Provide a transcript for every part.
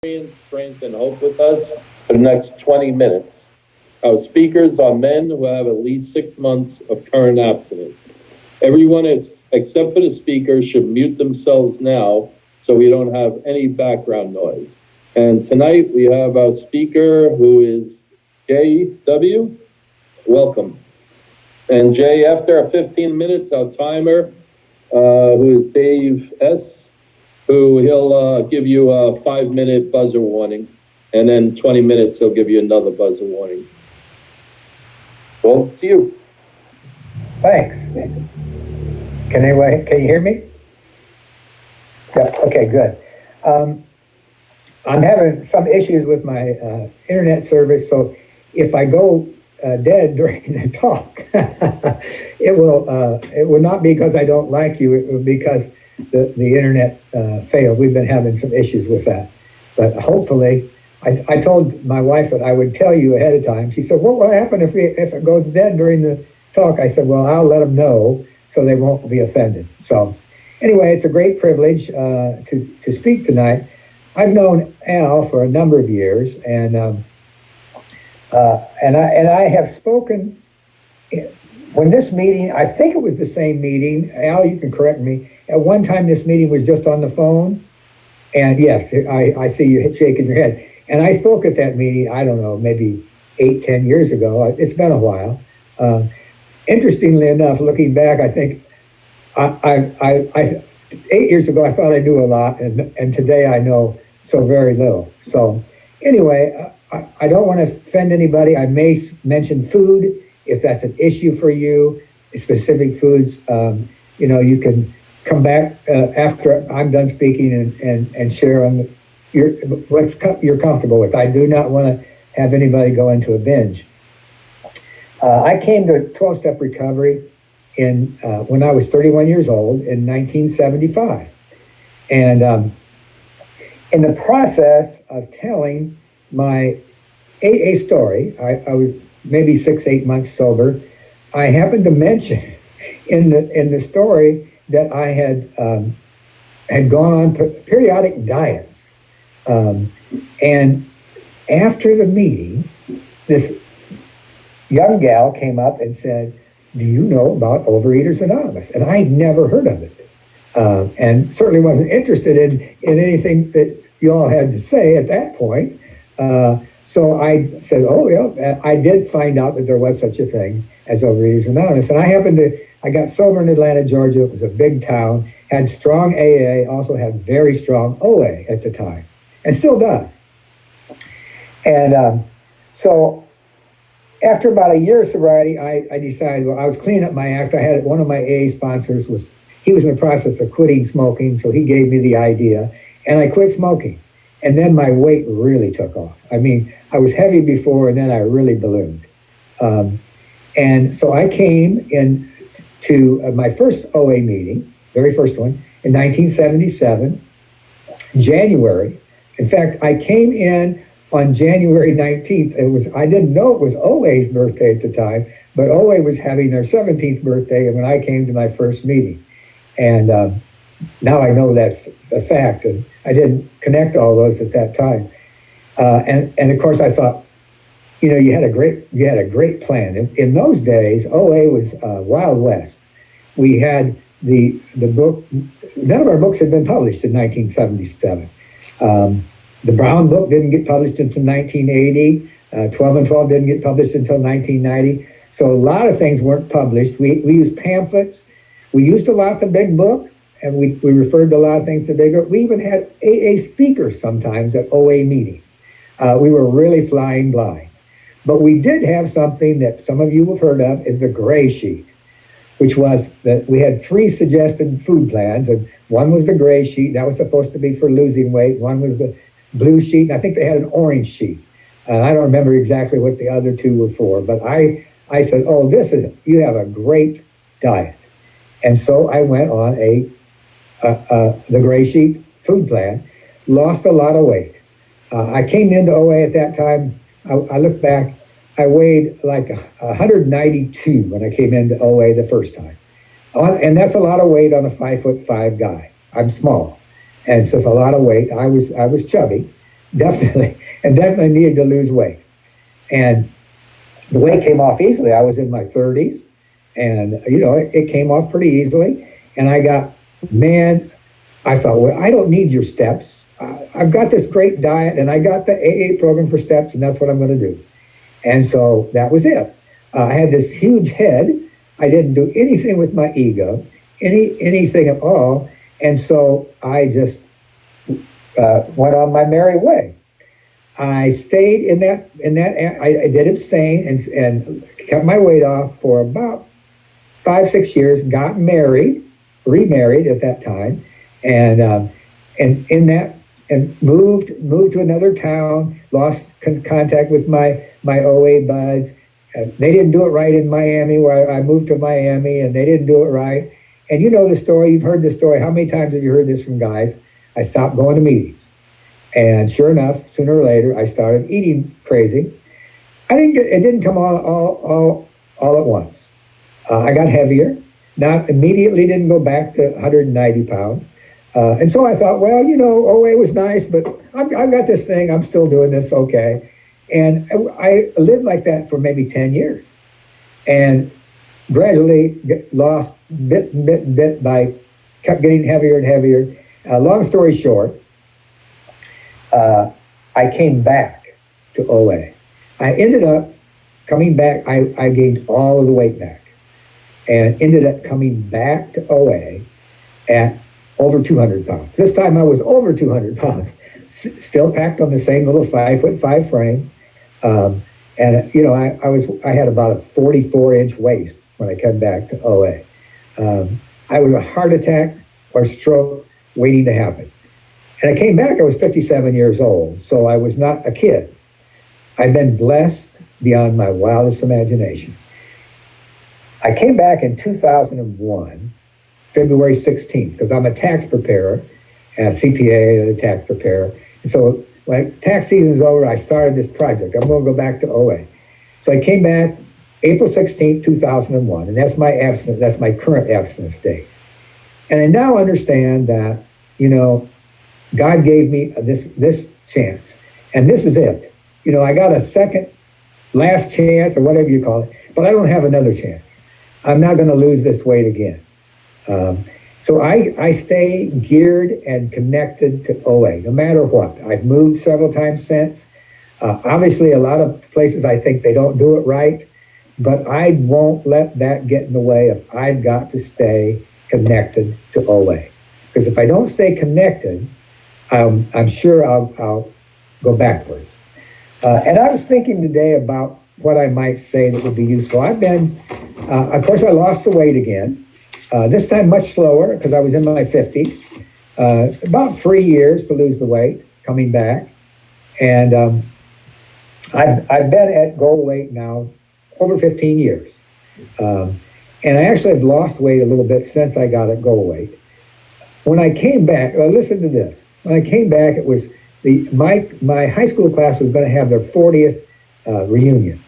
strength, and hope with us for the next 20 minutes. Our speakers are men who have at least 6 months of current abstinence. Everyone except for the speaker should mute themselves now so we don't have any background noise. And tonight we have our speaker who is J.W. Welcome. And Jay, after our 15 minutes, our timer, who is Dave S., who he'll give you a 5-minute buzzer warning, and then 20 minutes he'll give you another buzzer warning. Well, to you. Thanks. Can you hear me? Yeah, okay, good. I'm having some issues with my internet service, so if I go dead during the talk, it will not be because I don't like you, it will be because the internet failed. We've been having some issues with that. But hopefully, I told my wife that I would tell you ahead of time. She said, what will happen if it goes dead during the talk? I said, well, I'll let them know so they won't be offended. So anyway, it's a great privilege to speak tonight. I've known Al for a number of years, and I have spoken when this meeting, I think it was the same meeting. Al, you can correct me. At one time, this meeting was just on the phone. And yes, I see you shaking your head. And I spoke at that meeting, I don't know, maybe 8-10 years ago. It's been a while. Interestingly enough, looking back, I think 8 years ago, I thought I knew a lot. And today I know so very little. So anyway, I don't want to offend anybody. I may mention food if that's an issue for you, specific foods. You can come back after I'm done speaking and share on what you're comfortable with. I do not want to have anybody go into a binge. I came to 12-step recovery when I was 31 years old in 1975. And in the process of telling my AA story, I was maybe 6-8 months sober. I happened to mention in the story that I had gone on periodic diets, and after the meeting, this young gal came up and said, "Do you know about Overeaters Anonymous?" And I'd never heard of it, and certainly wasn't interested in anything that you all had to say at that point. So I said, oh, yeah, I did find out that there was such a thing as Overeaters Anonymous. And I got sober in Atlanta, Georgia. It was a big town, had strong AA, also had very strong OA at the time, and still does. And so after about a year of sobriety, I decided, well, I was cleaning up my act. I had one of my AA sponsors, he was in the process of quitting smoking, so he gave me the idea, and I quit smoking. And then my weight really took off. I mean, I was heavy before, and then I really ballooned. And so I came in to my first OA meeting, very first one, in 1977, January. In fact, I came in on January 19th. I didn't know it was OA's birthday at the time, but OA was having their 17th birthday when I came to my first meeting. And now I know that's a fact, and I didn't connect all those at that time. And of course I thought, you had a great plan. In those days, OA was Wild West. We had the book. None of our books had been published in 1977. The Brown book didn't get published until 1980. 12 and 12 didn't get published until 1990. So a lot of things weren't published. We used pamphlets. We used a lot the big book. And we referred to a lot of things to bigger. We even had AA speakers sometimes at OA meetings. We were really flying blind. But we did have something that some of you have heard of, is the gray sheet, which was that we had 3 suggested food plans. And one was the gray sheet. That was supposed to be for losing weight. One was the blue sheet. And I think they had an orange sheet. I don't remember exactly what the other 2 were for. But I said, oh, you have a great diet. And so I went on the gray sheet food plan, lost a lot of weight. I came into OA at that time. I look back, I weighed like 192 when I came into OA the first time. And that's a lot of weight on a 5'5" guy. I'm small. And so it's a lot of weight. I was chubby, definitely, and definitely needed to lose weight. And the weight came off easily. I was in my 30s, and it came off pretty easily. And man, I thought, well, I don't need your steps. I've got this great diet, and I got the AA program for steps, and that's what I'm going to do. And so that was it. I had this huge head. I didn't do anything with my ego, anything at all. And so I just went on my merry way. I stayed in that. I did abstain and kept my weight off for about 5-6 years. Got married, remarried at that time, and moved to another town. Lost contact with my OA buds. They didn't do it right in Miami, where I moved to Miami, and they didn't do it right. And you know the story. You've heard the story. How many times have you heard this from guys? I stopped going to meetings. And sure enough, sooner or later, I started eating crazy. It didn't come all at once. I got heavier. Not immediately, didn't go back to 190 pounds. And so I thought, well, OA was nice, but I've got this thing. I'm still doing this okay. And I lived like that for maybe 10 years. And gradually lost bit by, kept getting heavier and heavier. Long story short, I came back to OA. I ended up coming back. I gained all of the weight back and ended up coming back to OA at over 200 pounds. This time I was over 200 pounds, still packed on the same little 5'5" frame. I had about a 44-inch waist when I came back to OA. I was a heart attack or stroke waiting to happen. And I came back, I was 57 years old, so I was not a kid. I've been blessed beyond my wildest imagination. I came back in 2001, February 16th, because I'm a tax preparer, and a CPA and a tax preparer. And so when tax season is over, I started this project. I'm going to go back to OA. So I came back April 16th, 2001, and that's my current abstinence date. And I now understand that, God gave me this chance, and this is it. I got a second, last chance, or whatever you call it, but I don't have another chance. I'm not going to lose this weight again. So I stay geared and connected to OA, no matter what. I've moved several times since. Obviously, a lot of places I think they don't do it right, but I won't let that get in the way if I've got to stay connected to OA. Because if I don't stay connected, I'm sure I'll go backwards. And I was thinking today about what I might say that would be useful. I've been, of course, I lost the weight again. This time much slower because I was in my 50s. About 3 years to lose the weight, coming back. And I've been at goal weight now over 15 years. And I actually have lost weight a little bit since I got at goal weight. When I came back, listen to this. When I came back, it was my high school class was going to have their 40th reunion.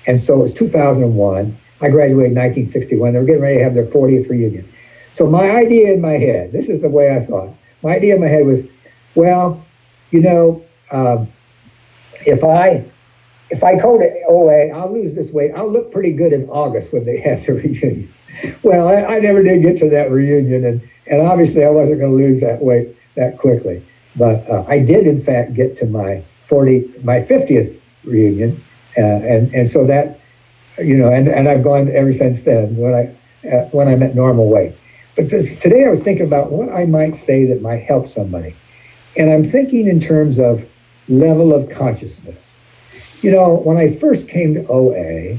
And so it was 2001. I graduated in 1961. They were getting ready to have their 40th reunion. So my idea in my head, this is the way I thought. My idea in my head was, well, if I go to OA, I'll lose this weight. I'll look pretty good in August when they have the reunion. Well, I never did get to that reunion, and obviously I wasn't going to lose that weight that quickly. But I did, in fact, get to my 50th reunion, and so that, and I've gone ever since then when I'm at normal weight. But today I was thinking about what I might say that might help somebody, and I'm thinking in terms of level of consciousness. When I first came to OA,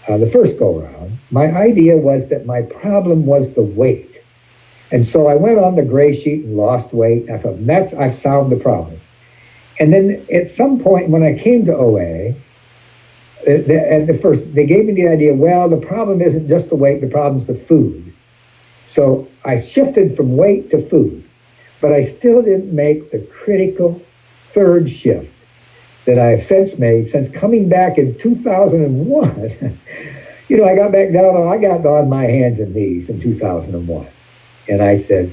the first go-around, my idea was that my problem was the weight. And so I went on the gray sheet and lost weight. I thought, I've solved the problem. And then at some point when I came to OA, at the first, they gave me the idea, well, the problem isn't just the weight, the problem's the food. So I shifted from weight to food, but I still didn't make the critical third shift that I've since made since coming back in 2001. I got back down, I got on my hands and knees in 2001. And I said,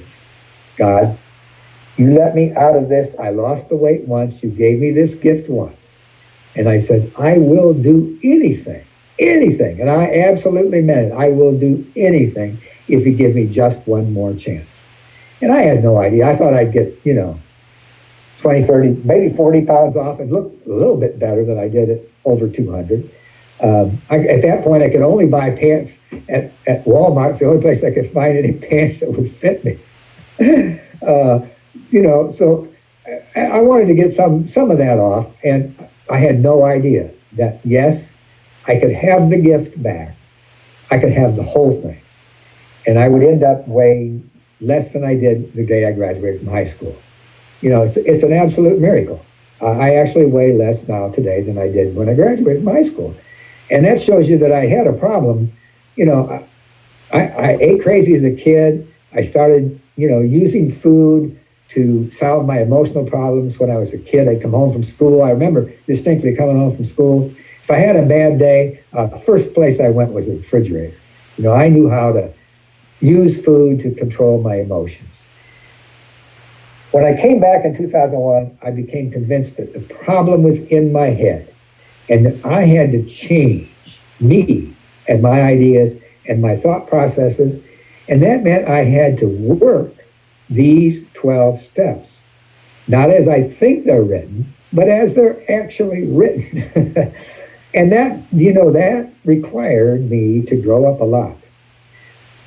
God, You let me out of this. I lost the weight once. You gave me this gift once. And I said, I will do anything, anything. And I absolutely meant it. I will do anything if you give me just one more chance. And I had no idea. I thought I'd get, 20, 30, maybe 40 pounds off and look a little bit better than I did at over 200. At that point, I could only buy pants at Walmart. It's the only place I could find any pants that would fit me. So I wanted to get some of that off, and I had no idea that, yes, I could have the gift back. I could have the whole thing. And I would end up weighing less than I did the day I graduated from high school. It's an absolute miracle. I actually weigh less now today than I did when I graduated from high school. And that shows you that I had a problem. I ate crazy as a kid. I started, using food to solve my emotional problems when I was a kid. I'd come home from school. I remember distinctly coming home from school. If I had a bad day, the first place I went was the refrigerator. I knew how to use food to control my emotions. When I came back in 2001, I became convinced that the problem was in my head and that I had to change me and my ideas and my thought processes. And that meant I had to work these 12 steps, not as I think they're written, but as they're actually written. And that required me to grow up a lot.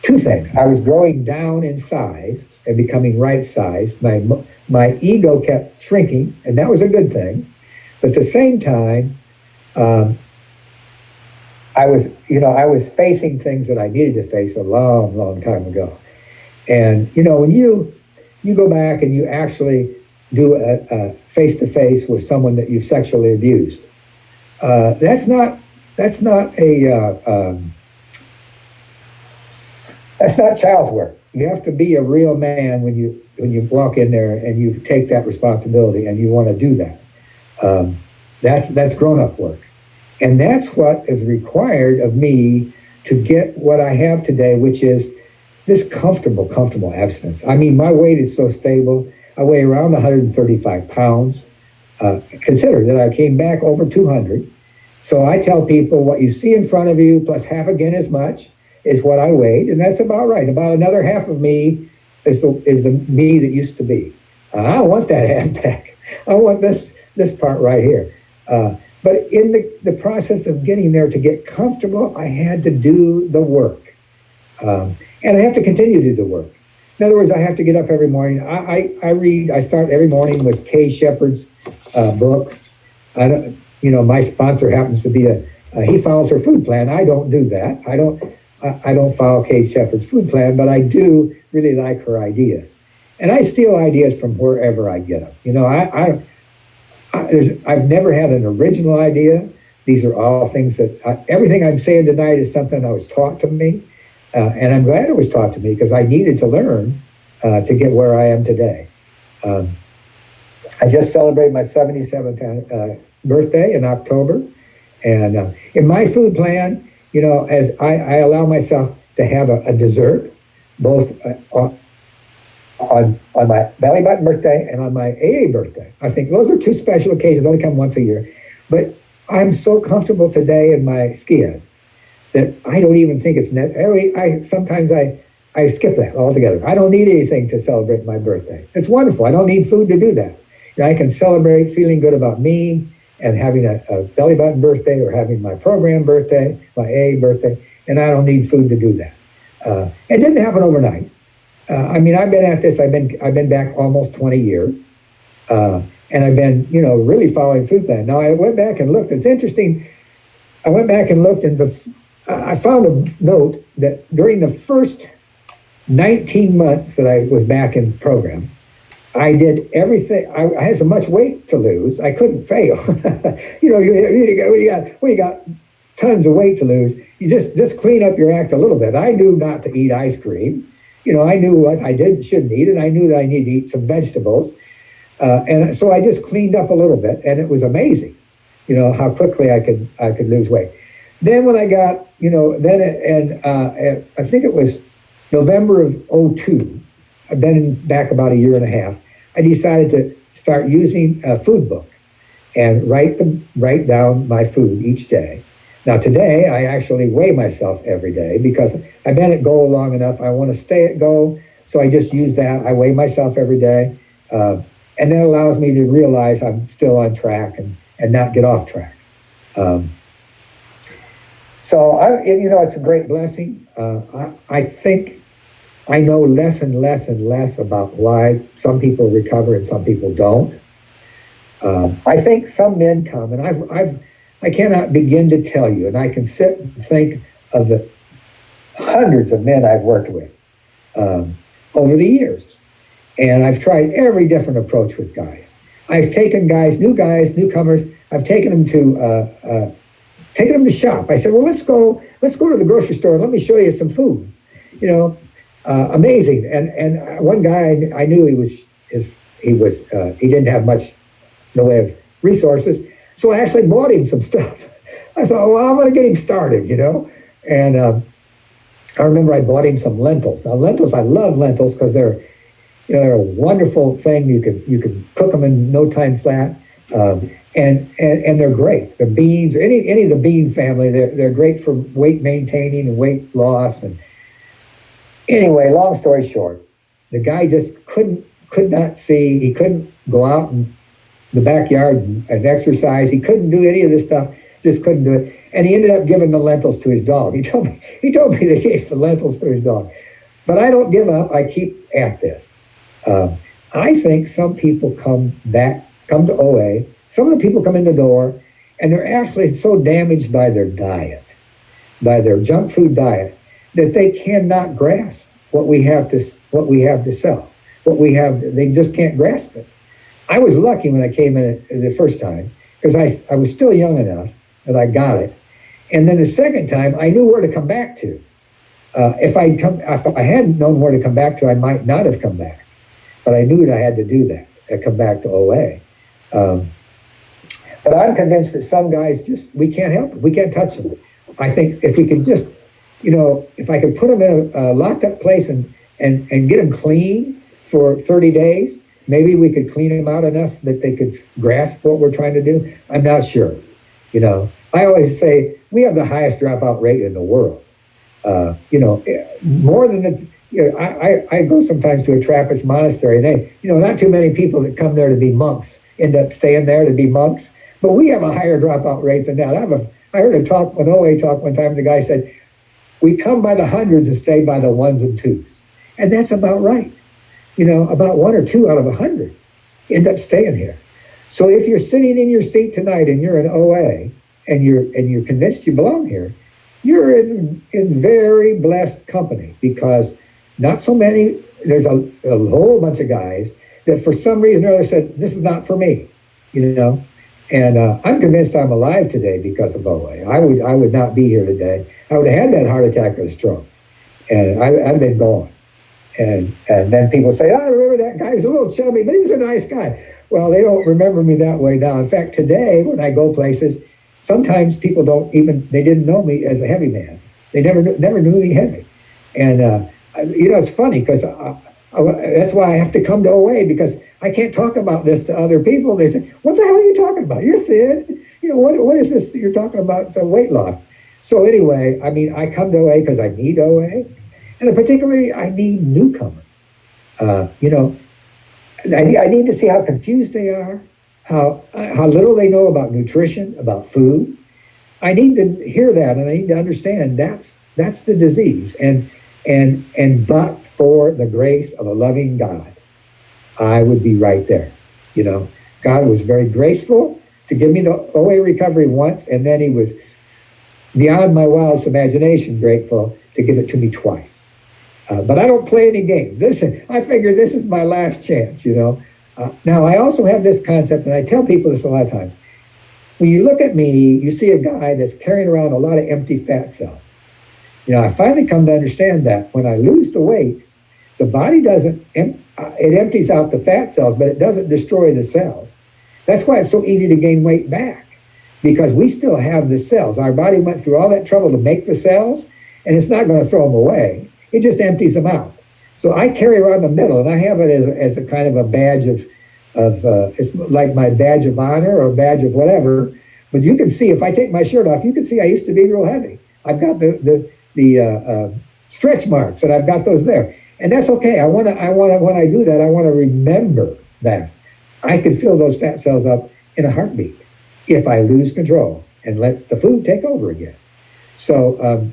Two things. I was growing down in size and becoming right-sized. My ego kept shrinking, and that was a good thing. But at the same time, I was facing things that I needed to face a long, long time ago. And, when you go back and you actually do a face-to-face with someone that you've sexually abused, that's not child's work. You have to be a real man when you walk in there and you take that responsibility and you want to do that. That's grown-up work. And that's what is required of me to get what I have today, which is this comfortable abstinence. I mean, my weight is so stable. I weigh around 135 pounds. Consider that I came back over 200. So I tell people what you see in front of you plus half again as much is what I weighed, and that's about right. About another half of me is the me that used to be. I don't want that half back. I want this part right here. But in the process of getting there to get comfortable, I had to do the work. And I have to continue to do the work. In other words, I have to get up every morning. I start every morning with Kay Shepherd's book. My sponsor happens to be he follows her food plan. I don't do that. I don't follow Kay Shepherd's food plan, but I do really like her ideas. And I steal ideas from wherever I get them. I've never had an original idea. These are all things that, everything I'm saying tonight is something that was taught to me. And I'm glad it was taught to me because I needed to learn to get where I am today. I just celebrated my 77th birthday in October. And in my food plan, as I allow myself to have a dessert, both on my belly button birthday and on my AA birthday. I think those are two special occasions, only come once a year. But I'm so comfortable today in my skin that I don't even think it's necessary. Sometimes I skip that altogether. I don't need anything to celebrate my birthday. It's wonderful. I don't need food to do that. I can celebrate feeling good about me and having a belly button birthday or having my program birthday, my AA birthday, and I don't need food to do that. It didn't happen overnight. I've been at this. I've been back almost 20 years, and I've been, really following food plan. Now I went back and looked. It's interesting. I went back and looked, and I found a note that during the first 19 months that I was back in program, I did everything. I had so much weight to lose, I couldn't fail. You got tons of weight to lose. You just clean up your act a little bit. I knew not to eat ice cream. I knew what I shouldn't eat, and I knew that I needed to eat some vegetables. And so I just cleaned up a little bit, and it was amazing, how quickly I could lose weight. Then when I got, I think it was November of '02. I've been back about a year and a half. I decided to start using a food book and write down my food each day. Now today, I actually weigh myself every day because I've been at goal long enough. I want to stay at goal, so I just use that. I weigh myself every day, and that allows me to realize I'm still on track and not get off track. So it's a great blessing. I think I know less and less and less about why some people recover and some people don't. I think some men come, and I cannot begin to tell you, and I can sit and think of the hundreds of men I've worked with over the years, and I've tried every different approach with guys. I've taken guys, newcomers. I've taken them to shop. I said, well, let's go to the grocery store and let me show you some food. Amazing. And one guy I knew he didn't have much in the way of resources, so I actually bought him some stuff. I thought, well, I'm going to get him started, And I remember I bought him some lentils. Now lentils, I love lentils because they're a wonderful thing. You can cook them in no time flat, and they're great. The beans, any of the bean family, they're great for weight maintaining and weight loss. And anyway, long story short, the guy just could not see. He couldn't go out in the backyard and exercise. He couldn't do any of this stuff. Just couldn't do it. And he ended up giving the lentils to his dog. He told me that he gave the lentils to his dog. But I don't give up. I keep at this. I think some people come to OA. Some of the people come in the door, and they're actually so damaged by their diet, by their junk food diet, that they cannot grasp what we have to sell. They just can't grasp it. I was lucky when I came in the first time because I was still young enough that I got it. And then the second time, I knew where to come back to. If I hadn't known where to come back to, I might not have come back. But I knew that I had to do that, come back to OA. But I'm convinced that some guys we can't help it. We can't touch them. I think if we could just, if I could put them in a locked up place and get them clean for 30 days, maybe we could clean them out enough that they could grasp what we're trying to do. I'm not sure. I always say we have the highest dropout rate in the world. More than I go sometimes to a Trappist monastery, and they, not too many people that come there to be monks end up staying there to be monks. But we have a higher dropout rate than that. I heard an OA talk one time. The guy said, we come by the hundreds and stay by the ones and twos. And that's about right. About 1 or 2 out of 100 end up staying here. So if you're sitting in your seat tonight and you're an OA and you're convinced you belong here, you're in very blessed company, because not so many, there's a whole bunch of guys that for some reason or other said, this is not for me, And I'm convinced I'm alive today because of OA. I would not be here today. I would have had that heart attack or stroke, and I've been gone. And then people say, I remember that guy. He was a little chubby, but he was a nice guy. Well, they don't remember me that way now. In fact, today, when I go places, sometimes people they didn't know me as a heavy man. They never knew me heavy. And, it's funny because that's why I have to come to OA, because I can't talk about this to other people. They say, what the hell are you talking about? You're thin. What is this you're talking about, the weight loss? So anyway, I come to OA because I need OA. And particularly, I need newcomers. I need to see how confused they are, how little they know about nutrition, about food. I need to hear that, and I need to understand that's the disease. But for the grace of a loving God, I would be right there. God was very graceful to give me the OA recovery once, and then he was beyond my wildest imagination grateful to give it to me twice. But I don't play any games. I figure this is my last chance, Now, I also have this concept, and I tell people this a lot of times. When you look at me, you see a guy that's carrying around a lot of empty fat cells. I finally come to understand that when I lose the weight, the body it empties out the fat cells, but it doesn't destroy the cells. That's why it's so easy to gain weight back, because we still have the cells. Our body went through all that trouble to make the cells, and it's not going to throw them away. It just empties them out. So I carry around the medal, and I have it as a kind of a badge of it's like my badge of honor or badge of whatever. But you can see if I take my shirt off, you can see I used to be real heavy. I've got the stretch marks, and I've got those there, and that's okay. I want to when I do that, I want to remember that I can fill those fat cells up in a heartbeat if I lose control and let the food take over again. So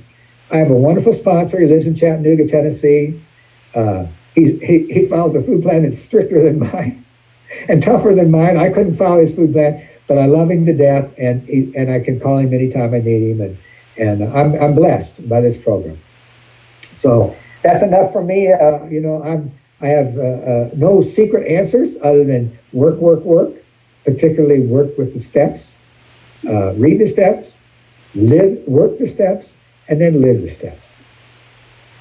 I have a wonderful sponsor. He lives in Chattanooga, Tennessee. He follows a food plan that's stricter than mine and tougher than mine. I couldn't follow his food plan, but I love him to death, and I can call him anytime I need him, and I'm blessed by this program. So that's enough for me. I have no secret answers other than work, particularly work with the steps, read the steps, work the steps, and then live the steps.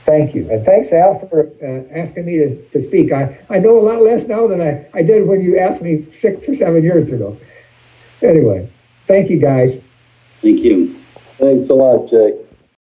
Thank you. And thanks, Al, for asking me to speak. I know a lot less now than I did when you asked me 6 or 7 years ago. Anyway, thank you, guys. Thank you. Thanks a lot, Jay.